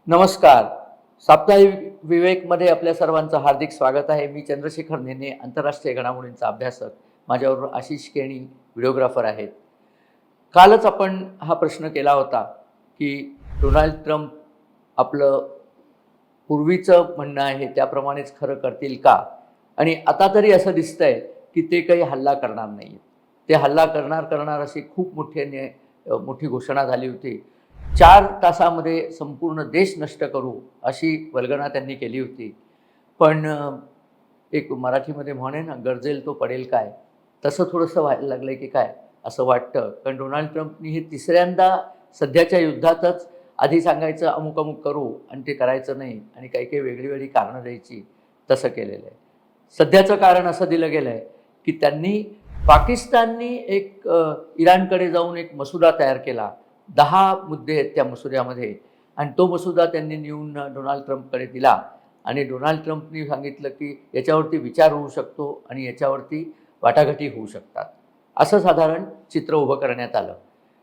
नमस्कार. साप्ताहिक विवेकमध्ये आपल्या सर्वांचं हार्दिक स्वागत आहे. मी चंद्रशेखर नेने, आंतरराष्ट्रीय घडामोडींचा अभ्यासक. माझ्याबरोबर आशिष केणी व्हिडिओग्राफर आहेत. कालच आपण हा प्रश्न केला होता की डोनाल्ड ट्रम्प आपलं पूर्वीचं म्हणणं आहे त्याप्रमाणेच खरं करतील का? आणि आता तरी असं दिसतंय की ते काही हल्ला करणार नाही. ते हल्ला करणार अशी खूप मोठी घोषणा झाली होती. 4 तासामध्ये संपूर्ण देश नष्ट करू अशी वल्गना त्यांनी केली होती. पण एक मराठीमध्ये म्हण आहे ना, गरजेल तो पडेल काय, तसं थोडंसं व्हायला लागलं की काय असं वाटतं. कारण डोनाल्ड ट्रम्पनी हे तिसऱ्यांदा सध्याच्या युद्धातच आधी सांगायचं अमुक अमुक करू आणि ते करायचं नाही आणि काही काही वेगळी कारणं द्यायची, तसं केलेलं आहे. सध्याचं कारण असं दिलं गेलं आहे की पाकिस्ताननी एक इराणकडे जाऊन एक मसुदा तयार केला. 10 मुद्दे आहेत त्या मसुद्यामध्ये आणि तो मसुदा त्यांनी नेऊन डोनाल्ड ट्रम्पकडे दिला आणि डोनाल्ड ट्रम्पनी सांगितलं की याच्यावरती विचार होऊ शकतो आणि याच्यावरती वाटाघाटी होऊ शकतात, असं साधारण चित्र उभं करण्यात आलं.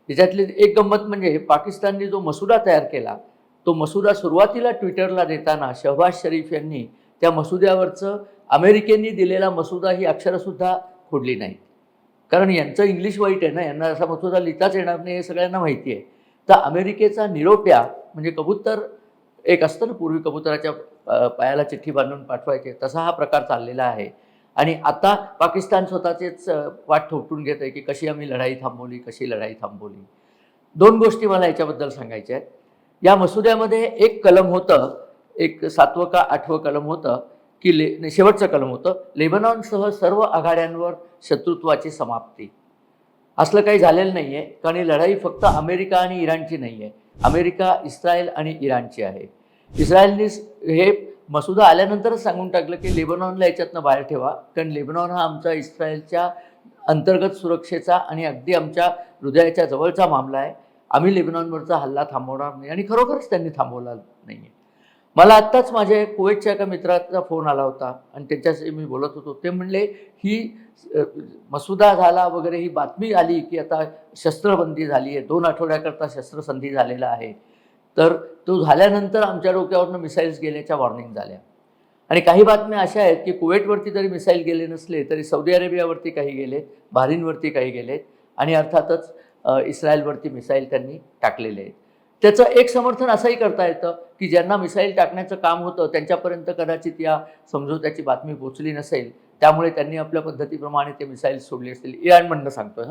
त्याच्यातली एक गंमत म्हणजे पाकिस्तानने जो मसुदा तयार केला तो मसुदा सुरुवातीला ट्विटरला देताना शहबाज शरीफ यांनी त्या मसुद्यावरचं अमेरिकेने दिलेला मसुदा ही अक्षरंसुद्धा खोडली नाहीत. कारण यांचं इंग्लिश वाईट आहे ना, यांना असा मसुदा लिहिताच येणार नाही हे सगळ्यांना माहिती आहे. तर अमेरिकेचा निरोप्या म्हणजे कबूतर एक असतं ना, पूर्वी कबुतराच्या पायाला चिठ्ठी बांधून पाठवायचे, तसा हा प्रकार चाललेला आहे. आणि आता पाकिस्तान स्वतःचेच वाट थोपटून घेत आहे की कशी आम्ही लढाई थांबवली. 2 गोष्टी मला याच्याबद्दल सांगायच्या आहेत. या मसुद्यामध्ये एक कलम होतं, एक 7वं का 8वं कलम होतं की शेवटचं कलम होतं, लेबनॉनसह सर्व आघाड्यांवर शत्रुत्वाची समाप्ती. असलं काही झालेलं नाही आहे, कारण ही लढाई फक्त अमेरिका आणि इराणची नाही आहे. अमेरिका, इस्रायल आणि इराणची आहे. इस्रायलने हे मसुदा आल्यानंतरच सांगून टाकलं की लेबनॉनला याच्यातनं बाहेर ठेवा, कारण लेबनॉन हा आमचा इस्रायलच्या अंतर्गत सुरक्षेचा आणि अगदी आमच्या हृदयाच्या जवळचा मामला आहे. आम्ही लेबनॉनवरचा हल्ला थांबवणार नाही आणि खरोखरच त्यांनी थांबवला नाही आहे. मला आत्ताच माझ्या कुवेतच्या एका मित्राचा फोन आला होता आणि त्यांच्याशी मी बोलत होतो. ते म्हणले ही मसुदा झाला वगैरे, ही बातमी आली की आता शस्त्रबंदी झाली आहे, 2 आठवड्याकरता शस्त्रसंधी झालेला आहे. तर तो झाल्यानंतर आमच्या डोक्यावरनं मिसाईल्स गेल्याच्या वॉर्निंग झाल्या. आणि काही बातम्या अशा आहेत की कुवेतवरती जरी मिसाईल गेले नसले तरी सौदी अरेबियावरती काही गेलेत, बहरीनवरती काही गेलेत आणि अर्थातच इस्रायलवरती मिसाईल त्यांनी टाकलेले आहेत. त्याचं एक समर्थन असंही करता येतं की ज्यांना मिसाईल टाकण्याचं काम होतं त्यांच्यापर्यंत कदाचित या समझोत्याची बातमी पोचली नसेल, त्यामुळे त्यांनी आपल्या पद्धतीप्रमाणे ते मिसाईल सोडले असतील. इराण म्हणणं सांगतोय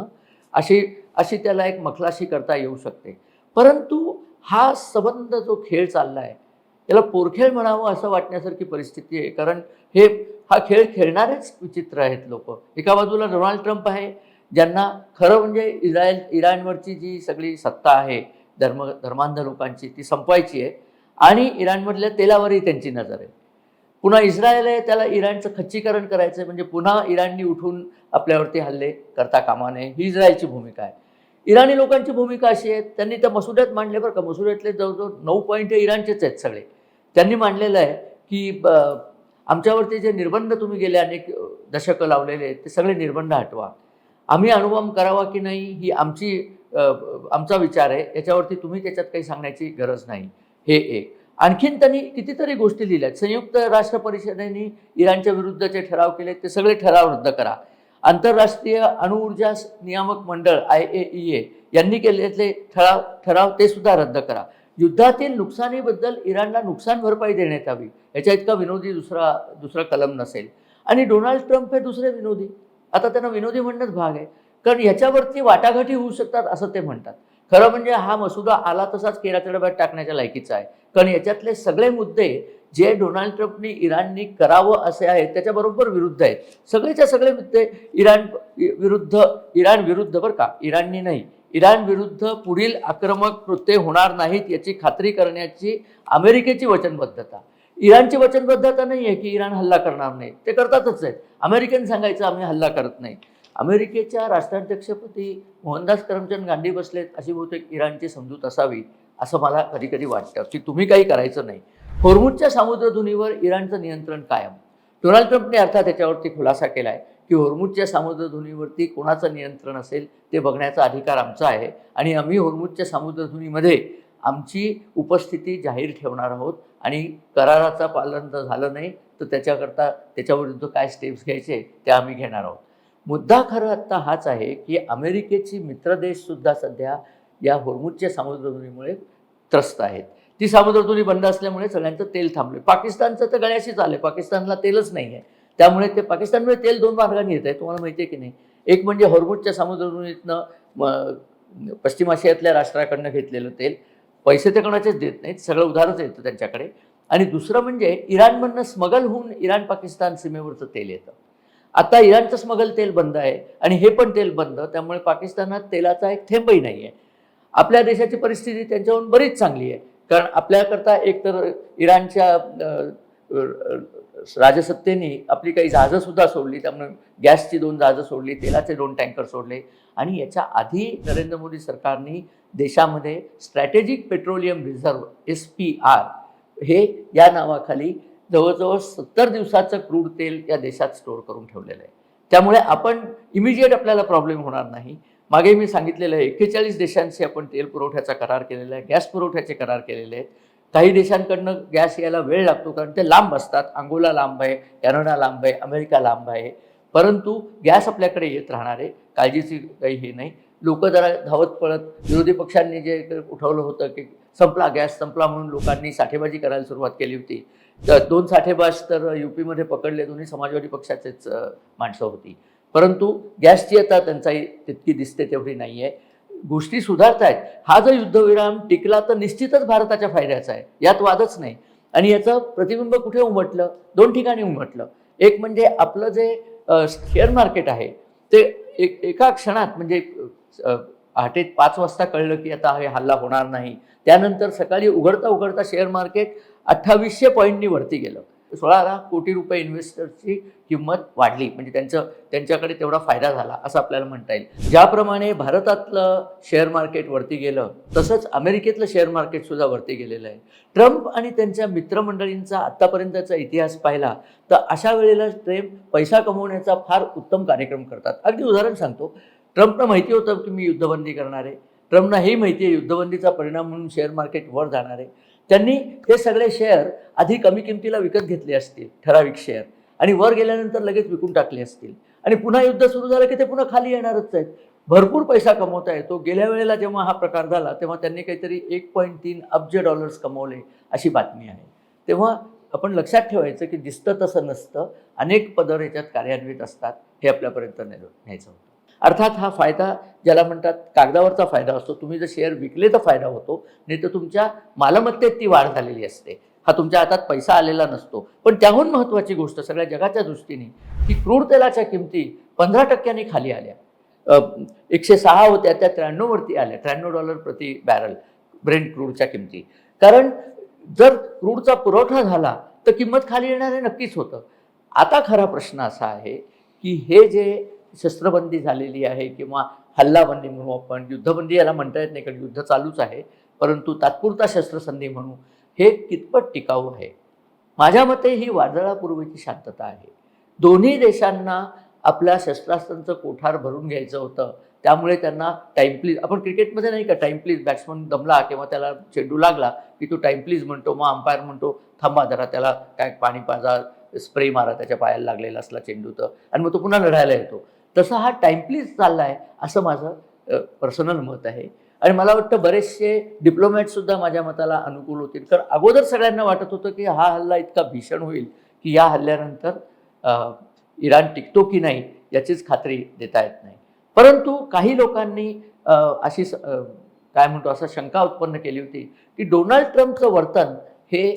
अशी त्याला एक मखलाशी करता येऊ शकते. परंतु हा संबंध जो खेळ चालला आहे त्याला पोरखेळ म्हणावं असं वाटण्यासारखी परिस्थिती आहे. कारण हा खेळ खेळणारेच विचित्र आहेत लोक. एका बाजूला डोनाल्ड ट्रम्प आहे, ज्यांना खरं म्हणजे इराणवरची जी सगळी सत्ता आहे धर्मांध लोकांची ती संपवायची आहे आणि इराणमधल्या तेलावरही त्यांची नजर आहे. पुन्हा इस्रायल आहे, त्याला इराणचं खच्चीकरण करायचं आहे, म्हणजे पुन्हा इराणनी उठून आपल्यावरती हल्ले करता कामा नये, ही इस्रायलची भूमिका आहे. इराणी लोकांची भूमिका अशी आहे, त्यांनी त्या मसुद्यात मांडले बरं का, मसुद्यातले जवळजवळ 9 पॉईंट हे इराणचेच आहेत सगळे. त्यांनी मांडलेलं आहे की आमच्यावरती जे निर्बंध तुम्ही गेले अनेक दशकं लावलेले आहेत ते सगळे निर्बंध हटवा. आम्ही अणुबॉम्ब करावा की नाही ही आमचा विचार आहे, याच्यावरती तुम्ही त्याच्यात काही सांगण्याची गरज नाही. हे एक. आणखीन त्यांनी कितीतरी गोष्टी लिहिल्यात. संयुक्त राष्ट्र परिषदेने इराणच्या विरुद्धचे ठराव केले, ते सगळे ठराव रद्द करा. आंतरराष्ट्रीय अणुऊर्जा नियामक मंडळ IAEA यांनी केलेले ठराव ते सुद्धा रद्द करा. युद्धातील नुकसानीबद्दल इराणला नुकसान भरपाई देण्यात यावी, याच्या इतका विनोदी दुसरा कलम नसेल. आणि डोनाल्ड ट्रम्प हे दुसरे विनोदी, आता त्यांना विनोदी म्हणणंच भाग आहे, कारण ह्याच्यावरती वाटाघाटी होऊ शकतात असं ते म्हणतात. खरं म्हणजे हा मसुदा आला तसाच केराच्या डब्यात टाकण्याच्या लायकीचा आहे, कारण याच्यातले सगळे मुद्दे जे डोनाल्ड ट्रम्पनी इराणनी करावं असे आहेत त्याच्याबरोबर विरुद्ध आहेत. सगळेच्या सगळे मुद्दे इराण विरुद्ध बरं का, इराणनी नाही, इराण विरुद्ध पुढील आक्रमक कृत्ये होणार नाहीत याची खात्री करण्याची अमेरिकेची वचनबद्धता. इराणची वचनबद्धता नाही आहे की इराण हल्ला करणार नाही, ते करतातच आहेत. अमेरिकेने सांगायचं आम्ही हल्ला करत नाही. अमेरिकेच्या राष्ट्राध्यक्षपदी मोहनदास करमचंद गांधी बसलेत अशी बहुतेक इराणची समजूत असावी असं मला कधी कधी वाटतं की तुम्ही काही करायचं नाही. होर्मुझच्या सामुद्रधुनीवर इराणचं नियंत्रण कायम. डोनाल्ड ट्रम्पने अर्थात त्याच्यावरती खुलासा केला आहे की होर्मुझच्या सामुद्रधुनीवरती कोणाचं नियंत्रण असेल ते बघण्याचा अधिकार आमचा आहे आणि आम्ही होर्मुझच्या सामुद्रधुनीमध्ये आमची उपस्थिती जाहीर ठेवणार आहोत आणि कराराचं पालन जर झालं नाही तर त्याच्याविरुद्ध काय स्टेप्स घ्यायचे ते आम्ही घेणार आहोत. मुद्दा खरं आत्ता हाच आहे की अमेरिकेची मित्रदेशसुद्धा सध्या या होर्मुझच्या सामुद्रधुनीमुळे त्रस्त आहेत. ती सामुद्रधुनी बंद असल्यामुळे सगळ्यांचं तेल थांबलं. पाकिस्तानचं तर गळ्याशीच आलं. पाकिस्तानला तेलच नाही आहे. त्यामुळे ते पाकिस्तानमुळे तेल 2 मार्गाने येत आहे. तुम्हाला माहिती आहे की नाही? एक म्हणजे होर्मुझच्या सामुद्रधुनीतनं पश्चिम आशियातल्या राष्ट्राकडनं घेतलेलं तेल. पैसे ते कोणाचेच देत नाहीत, सगळं उधारच येतं त्यांच्याकडे. आणि दुसरं म्हणजे इराणमधनं स्मगल होऊन इराण पाकिस्तान सीमेवरचं तेल येतं. आता इराणचं स्मगल तेल बंद आहे आणि हे पण तेल बंद. त्यामुळे पाकिस्तानात तेलाचा एक थेंबही नाही आहे. आपल्या देशाची परिस्थिती त्यांच्याहून बरीच चांगली आहे. कारण आपल्याकरता एकतर इराणच्या राजसत्तेने आपली काही जहाजंसुद्धा सोडली. त्यामुळे गॅसची 2 जहाजं सोडली, तेलाचे 2 टँकर सोडले. आणि याच्या आधी नरेंद्र मोदी सरकारने देशामध्ये स्ट्रॅटेजिक पेट्रोलियम रिझर्व्ह SPR हे या नावाखाली जवळजवळ 70 दिवसाचं क्रूड तेल या देशात स्टोअर करून ठेवलेलं आहे. त्यामुळे आपण इमिजिएट आपल्याला प्रॉब्लेम होणार नाही. मागे मी सांगितलेलं आहे 41 देशांशी आपण तेल पुरवठ्याचा करार केलेला आहे, गॅस पुरवठ्याचे करार केलेले आहेत. काही देशांकडनं गॅस यायला वेळ लागतो कारण ते लांब असतात. अंगोला लांब आहे, कॅनडा लांब आहे, अमेरिका लांब आहे. परंतु गॅस आपल्याकडे येत राहणार आहे, काळजीची काही हे नाही. लोक जरा धावत पळत विरोधी पक्षांनी जे उठवलं होतं की संपला गॅस संपला म्हणून लोकांनी साठेबाजी करायला सुरुवात केली होती. तर 2 साठेबाज तर UPमध्ये पकडले, दोन्ही समाजवादी पक्षाचेच माणसं होती. परंतु गॅसची आता टंचाई तितकी दिसते तेवढी नाही आहे. गोष्टी सुधारत आहेत. हा जर युद्धविराम टिकला तर निश्चितच भारताच्या फायद्याचा आहे, यात वादच नाही. आणि याचं प्रतिबिंब कुठे उमटलं? 2 ठिकाणी उमटलं. एक म्हणजे आपलं जे शेअर मार्केट आहे ते एका क्षणात म्हणजे पहाटे 5 वाजता कळलं की आता हे हल्ला होणार नाही. त्यानंतर सकाळी उघडता शेअर मार्केट 2800 पॉईंटनी वरती गेलं. 16 कोटी रुपये इन्व्हेस्टर्सची किंमत वाढली. म्हणजे त्यांच्याकडे तेवढा फायदा झाला असं आपल्याला म्हणता येईल. ज्याप्रमाणे भारतातलं शेअर मार्केट वरती गेलं तसंच अमेरिकेतलं शेअर मार्केटसुद्धा वरती गेलेलं आहे. ट्रम्प आणि त्यांच्या मित्रमंडळींचा आत्तापर्यंतचा इतिहास पाहिला तर अशा वेळेला ट्रम्प पैसा कमवण्याचा फार उत्तम कार्यक्रम करतात. अगदी उदाहरण सांगतो. ट्रम्पना माहिती होतं की मी युद्धबंदी करणार आहे. ट्रम्पना हे माहिती आहे युद्धबंदीचा परिणाम म्हणून शेअर मार्केट वर जाणार आहे. त्यांनी हे सगळे शेअर आधी कमी किमतीला विकत घेतले असतील, ठराविक शेअर, आणि वर गेल्यानंतर लगेच विकून टाकले असतील. आणि पुन्हा युद्ध सुरू झालं की ते पुन्हा खाली येणारच आहेत. भरपूर पैसा कमवता येतो. गेल्या वेळेला जेव्हा हा प्रकार झाला तेव्हा त्यांनी काहीतरी $1.3 अब्ज कमवले अशी बातमी आहे. तेव्हा आपण लक्षात ठेवायचं की दिसतं तसं नसतं. अनेक पदर याच्यात कार्यान्वित असतात. हे आपल्यापर्यंत न्यायचं होतं. अर्थात हा फायदा ज्याला म्हणतात कागदावरचा फायदा असतो. तुम्ही जर शेअर विकले तर फायदा होतो, नाही तर तुमच्या मालमत्तेत ती वाढ झालेली असते. हा तुमच्या हातात पैसा आलेला नसतो. पण त्याहून महत्त्वाची गोष्ट सगळ्या जगाच्या दृष्टीने की क्रूड तेलाच्या किमती 15% खाली आल्या. 106 होत्या त्या 93 वरती आल्या. $93 प्रति बॅरल ब्रेंट क्रूडच्या किमती. कारण जर क्रूडचा पुरवठा झाला तर किंमत खाली येणार हे नक्कीच होतं. आता खरा प्रश्न असा आहे की हे जे शस्त्रबंदी झालेली आहे किंवा हल्लाबंदी म्हणू आपण, युद्धबंदी याला म्हणता येत नाही कारण युद्ध चालूच आहे, परंतु तात्पुरता शस्त्रसंधी म्हणू, हे कितपत टिकाऊ आहे? माझ्या मते ही वादळापूर्वीची शांतता आहे. दोन्ही देशांना आपल्या शस्त्रास्त्रांचं कोठार भरून घ्यायचं होतं. त्यामुळे त्यांना टाईम प्लीज, आपण क्रिकेटमध्ये नाही का टाईम प्लीज, बॅट्समन दमला किंवा त्याला चेंडू लागला की तो टाईम प्लीज म्हणतो, मग अंपायर म्हणतो थांबा जरा, त्याला काय पाणी पाजा, स्प्रे मारा त्याच्या पायाला लागलेला असला चेंडू तर, आणि मग तो पुन्हा लढायला येतो. तसं हा टाईम प्लीज चालला आहे असं माझं पर्सनल मत आहे. आणि मला वाटतं बरेचसे डिप्लोमॅटसुद्धा माझ्या मताला अनुकूल होतील. कारण अगोदर सगळ्यांना वाटत होतं की हा हल्ला इतका भीषण होईल की या हल्ल्यानंतर इराण टिकतो की नाही याचीच खात्री देता येत नाही. परंतु काही लोकांनी अशी काय म्हणतो असं शंका उत्पन्न केली होती की डोनाल्ड ट्रम्पचं वर्तन हे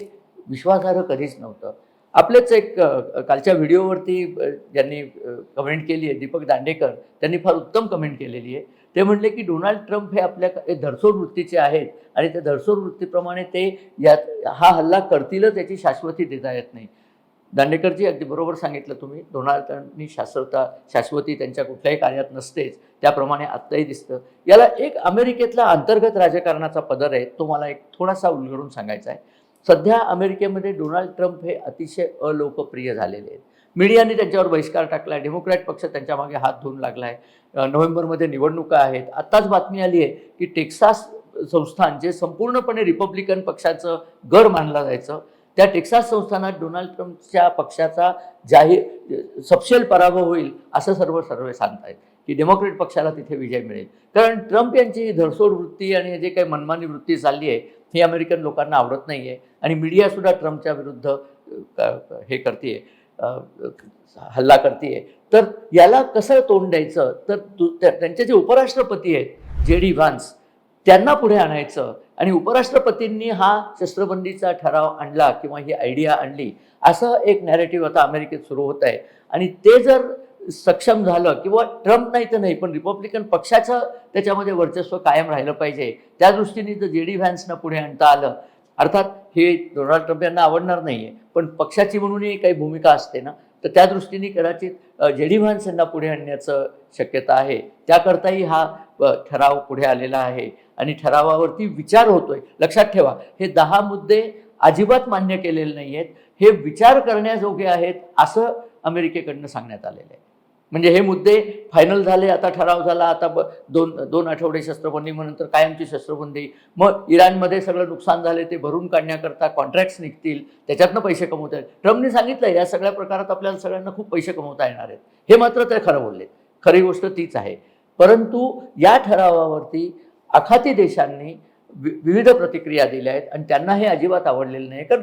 विश्वासार्ह कधीच नव्हतं. आपलेच एक कालच्या व्हिडिओवरती ज्यांनी कमेंट केली आहे, दीपक दांडेकर, त्यांनी फार उत्तम कमेंट केलेली आहे. ते म्हणले की डोनाल्ड ट्रम्प हे आपल्या धरसोड वृत्तीचे आहेत आणि त्या धरसोड वृत्तीप्रमाणे ते हा हल्ला करतीलच याची शाश्वती देता येत नाही. दांडेकरजी अगदी बरोबर सांगितलं तुम्ही. डोनाल्ड ट्रम्पनी शाश्वती त्यांच्या कुठल्याही कार्यात नसतेच, त्याप्रमाणे आत्ताही दिसतं. याला एक अमेरिकेतला अंतर्गत राजकारणाचा पदर आहे, तो मला एक थोडासा उलगडून सांगायचा आहे. सध्या अमेरिकेमध्ये डोनाल्ड ट्रम्प हे अतिशय अलोकप्रिय झालेले आहेत. मीडियाने त्यांच्यावर बहिष्कार टाकला आहे. डेमोक्रॅट पक्ष त्यांच्या मागे हात धुवून लागला आहे. नोव्हेंबरमध्ये निवडणुका आहेत. आत्ताच बातमी आली आहे की टेक्सास संस्थान जे संपूर्णपणे रिपब्लिकन पक्षाचं गड मानलं जायचं, त्या टेक्सास संस्थानात डोनाल्ड ट्रम्पच्या पक्षाचा जाहीर सपशेल पराभव होईल असं सर्वे सांगतायत की डेमोक्रेट पक्षाला तिथे विजय मिळेल. कारण ट्रम्प यांची धरसोड वृत्ती आणि जे काही मनमानी वृत्ती चालली आहे ही अमेरिकन लोकांना आवडत नाही आहे. आणि मीडियासुद्धा ट्रम्पच्या विरुद्ध हे करते, हल्ला करते. तर याला कसं तोंड द्यायचं, तर त्यांचे जे उपराष्ट्रपती आहेत JD व्हान्स, त्यांना पुढे आणायचं. आणि उपराष्ट्रपतींनी हा शस्त्रबंदीचा ठराव आणला किंवा ही आयडिया आणली असं एक नॅरेटिव्ह आता अमेरिकेत सुरू होत आहे. आणि ते जर सक्षम झालं किंवा ट्रम्प नाही तर नाही पण रिपब्लिकन पक्षाचं त्याच्यामध्ये वर्चस्व कायम राहिलं पाहिजे, त्या दृष्टीने जर JD व्हान्सना पुढे आणता आलं, अर्थात हे डोनाल्ड ट्रम्प यांना आवडणार नाही आहे पण पक्षाची म्हणूनही काही भूमिका असते ना, तर त्या दृष्टीने कदाचित JD व्हान्स यांना पुढे आणण्याचं शक्यता आहे. त्याकरताही हा ठराव पुढे आलेला आहे आणि ठरावावरती विचार होतोय. लक्षात ठेवा, हे 10 मुद्दे अजिबात मान्य केलेले नाही आहेत, हे विचार करण्याजोगे आहेत असं अमेरिकेकडनं सांगण्यात आलेलं आहे. म्हणजे हे मुद्दे फायनल झाले, आता ठराव झाला, आता दोन आठवडे शस्त्रबंदी, मग नंतर कायमची शस्त्रबंदी, मग इराणमध्ये सगळं नुकसान झाले ते भरून काढण्याकरता कॉन्ट्रॅक्ट्स निघतील, त्याच्यातनं पैसे कमवता येईल. ट्रम्पने सांगितलं या सगळ्या प्रकारात आपल्याला सगळ्यांना खूप पैसे कमवता येणार आहेत, हे मात्र ते खरं बोलले. खरी गोष्ट तीच आहे. परंतु या ठरावावरती आखाती देशांनी विविध प्रतिक्रिया दिल्या आहेत आणि त्यांना हे अजिबात आवडलेलं नाही. कारण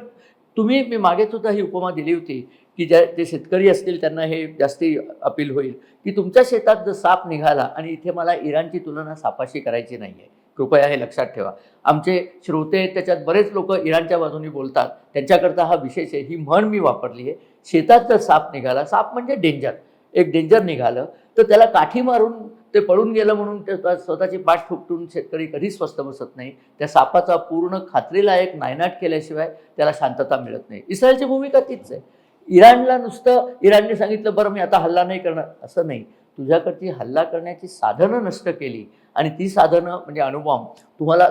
मी मागे सुद्धा ही उपमा दिली होती की जे शेतकरी असतील त्यांना हे जास्ती अपील होईल की तुमच्या शेतात जर साप निघाला, आणि इथे मला इराणची तुलना सापाशी करायची नाही आहे, कृपया हे लक्षात ठेवा. आमचे श्रोते त्याच्यात बरेच लोक इराणच्या बाजूने बोलतात, त्यांच्याकरता हा विशेष आहे. ही म्हण मी वापरली आहे, शेतात जर साप निघाला, साप म्हणजे डेंजर, एक डेंजर निघालं तर त्याला काठी मारून ते पळून गेलं म्हणून ते स्वतःची पाठ ठोकटून शेतकरी कधीच स्वस्त बसत नाही. त्या सापाचा पूर्ण खात्रीलायक नायनाट केल्याशिवाय त्याला शांतता मिळत नाही. इस्रायलची भूमिका तीच आहे. इराणला नुसतं इराणने सांगितलं बरं मी आता हल्ला नाही करणार, असं नाही. तुझ्याकडची हल्ला करण्याची साधनं नष्ट केली आणि ती साधनं म्हणजे अणुबॉम्ब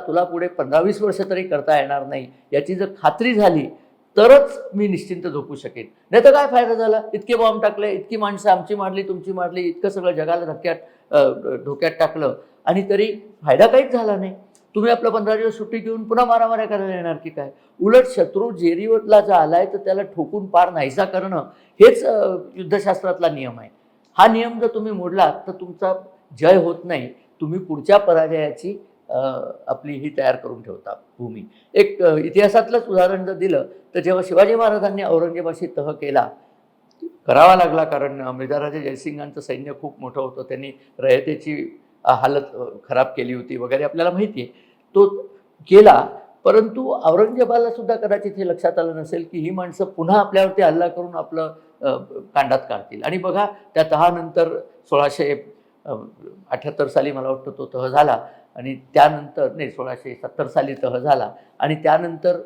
तुला पुढे 15-20 वर्ष तरी करता येणार नाही याची जर खात्री झाली तरच मी निश्चिंत झोपू शकेन. नाही तर काय फायदा झाला, इतके बॉम्ब टाकले, इतकी माणसं आमची मारली तुमची मारली, इतकं सगळं जगाला धोक्यात टाकलं आणि तरी फायदा काहीच झाला नाही. तुम्ही आपलं 15 दिवस सुट्टी घेऊन पुन्हा मारामाऱ्या करायला येणार की काय? उलट शत्रू जेरीवरला जर आलाय तर त्याला ठोकून पार नाहीसा करणं हेच युद्धशास्त्रातला नियम आहे. हा नियम जर तुम्ही मोडलात तर तुमचा जय होत नाही, तुम्ही पुढच्या पराजयाची आपली ही तयार करून ठेवता भूमी. एक इतिहासातलंच उदाहरण जर दिलं तर जेव्हा शिवाजी महाराजांनी औरंगजेबाशी तह केला, करावा लागला कारण मिर्झाराजे जयसिंगांचं सैन्य खूप मोठं होतं, त्यांनी रयतेची हालत खराब केली होती वगैरे आपल्याला माहिती आहे, तो केला. परंतु औरंगजेबाला सुद्धा कदाचित हे लक्षात आलं नसेल की ही माणसं पुन्हा आपल्यावरती हल्ला करून आपलं कांडात काढतील. आणि बघा त्या तहानंतर 1678 साली मला वाटतं तो तह झाला आणि त्यानंतर 1670 साली तह झाला आणि त्यानंतर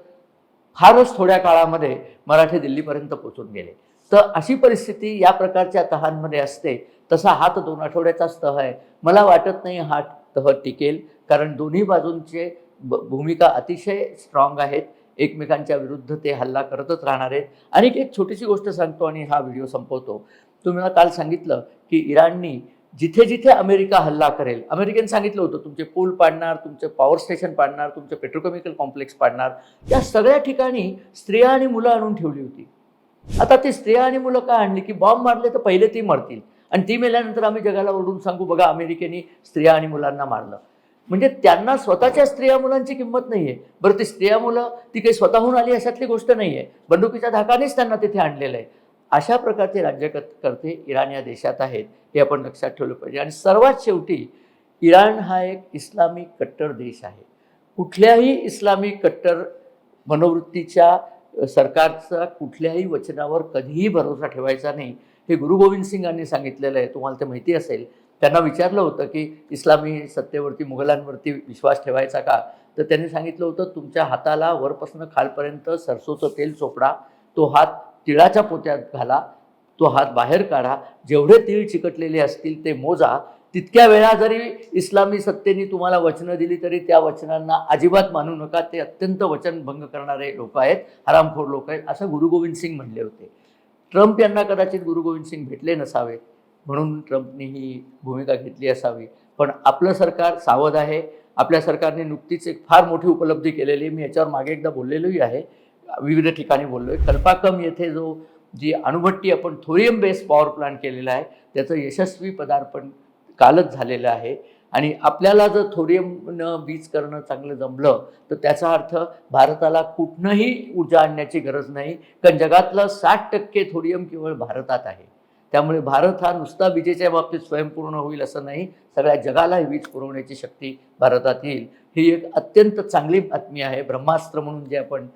फारच थोड्या काळामध्ये मराठे दिल्लीपर्यंत पोचून गेले. तर अशी परिस्थिती या प्रकारच्या तहांमध्ये असते. तसा हा तर 2 आठवड्याचाच तह आहे. मला वाटत नाही हा तह टिकेल, कारण दोन्ही बाजूंचे भूमिका अतिशय स्ट्रॉंग आहेत, एकमेकांच्या विरुद्ध ते हल्ला करतच राहणार आहेत. आणि एक छोटीशी गोष्ट सांगतो आणि हा व्हिडिओ संपवतो. तुम्ही मला काल सांगितलं की इराणनी जिथे जिथे अमेरिका हल्ला करेल, अमेरिकेने सांगितलं होतं तुमचे पूल पाडणार, तुमचे पॉवर स्टेशन पाडणार, तुमचे पेट्रोकेमिकल कॉम्प्लेक्स पाडणार, या सगळ्या ठिकाणी स्त्रिया आणि मुलं आणून ठेवली होती. आता ती स्त्रिया आणि मुलं का आणली की बॉम्ब मारले तर पहिले ती मरतील आणि ती मेल्यानंतर आम्ही जगाला ओरडून सांगू बघा अमेरिकेने स्त्रिया आणि मुलांना मारलं. म्हणजे त्यांना स्वतःच्या स्त्रिया मुलांची किंमत नाही आहे. बरं, ती स्त्रिया मुलं ती काही स्वतःहून आली अशातली गोष्ट नाही आहे, बंदुकीच्या धाकानेच त्यांना तिथे आणलेलं आहे. अशा प्रकारचे राज्यकर्ते इराण या देशात आहेत, हे आपण लक्षात ठेवलं पाहिजे. आणि सर्वात शेवटी इराण हा एक इस्लामिक कट्टर देश आहे. कुठल्याही इस्लामिक कट्टर मनोवृत्तीच्या सरकारचा कुठल्याही वचनावर कधीही भरोसा ठेवायचा नाही, हे गुरु गोविंद सिंगांनी सांगितलेलं आहे. तुम्हाला ते माहिती असेल. त्यांना विचारलं होतं की इस्लामी सत्तेवरती मुघलांवरती विश्वास ठेवायचा का, तर त्यांनी सांगितलं होतं तुमच्या हाताला वरपासून खालपर्यंत सरसोचं तेल चोपडा, तो हात तिळाच्या पोत्यात घाला, तो हात बाहेर काढा, जेवढे तीळ चिकटलेले असतील ते मोजा. तितक्या वेळा जरी इस्लामी सत्तेने तुम्हाला वचनं दिली तरी त्या वचनांना अजिबात मानू नका, ते अत्यंत वचनभंग करणारे लोक आहेत, हरामखोर लोक आहेत, असं गुरु गोविंद सिंग म्हणले होते. ट्रम्प यांना कदाचित गुरु गोविंद सिंग भेटले नसावेत म्हणून ट्रम्पने ही भूमिका घेतली असावी. पण आपलं सरकार सावध आहे. आपल्या सरकारने नुकतीच एक फार मोठी उपलब्धी केलेली आहे. मी याच्यावर मागे एकदा बोललेलोही आहे, विविध ठिकाणी बोललो आहे. कल्पाकम येथे जी अणुभट्टी आपण थोरियम बेस पॉवर प्लांट केलेला आहे, त्याचं यशस्वी पदार्पण कालच झालेलं आहे. आणि आपल्याला जर थोरियमनं वीज करणं चांगलं जमलं तर त्याचा अर्थ भारताला कुठनंही ऊर्जा आणण्याची गरज नाही, कारण जगातलं 60% थोरियम केवळ भारतात आहे. त्यामुळे भारत हा नुसता विजेच्या बाबतीत स्वयंपूर्ण होईल असं नाही, सगळ्या जगाला वीज पुरवण्याची शक्ती भारतात येईल. ही एक अत्यंत चांगली बातमी आहे. ब्रह्मास्त्र म्हणून जे आपण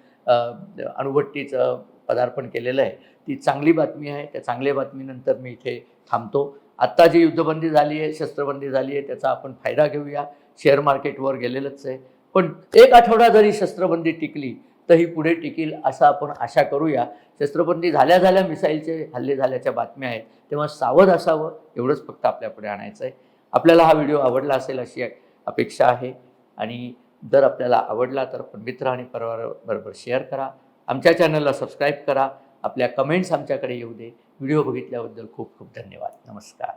अणुभट्टीचं पदार्पण केलेलं आहे, ती चांगली बातमी आहे. त्या चांगल्या बातमीनंतर मी इथे थांबतो. आत्ता जी युद्धबंदी झाली आहे, शस्त्रबंदी झाली आहे, त्याचा आपण फायदा घेऊया. शेअर मार्केटवर गेलेलंच आहे, पण एक आठवडा जरी शस्त्रबंदी टिकली तर ही पुढे टिकेल असं आपण आशा करूया. शस्त्रबंदी झाल्या मिसाईलचे हल्ले झाल्याच्या बातम्या आहेत, तेव्हा सावध असावं, एवढंच फक्त आपल्यापुढे आणायचं आहे. आपल्याला हा व्हिडिओ आवडला असेल अशी अपेक्षा आहे. आणि जर आपल्याला आवडला तर आपण मित्र आणि परिवाराबरोबर शेअर करा. आमच्या चॅनलला सबस्क्राईब करा. आपल्या कमेंट्स आमच्याकडे येऊ दे. व्हिडिओ बघितल्याबद्दल खूप खूप धन्यवाद. नमस्कार.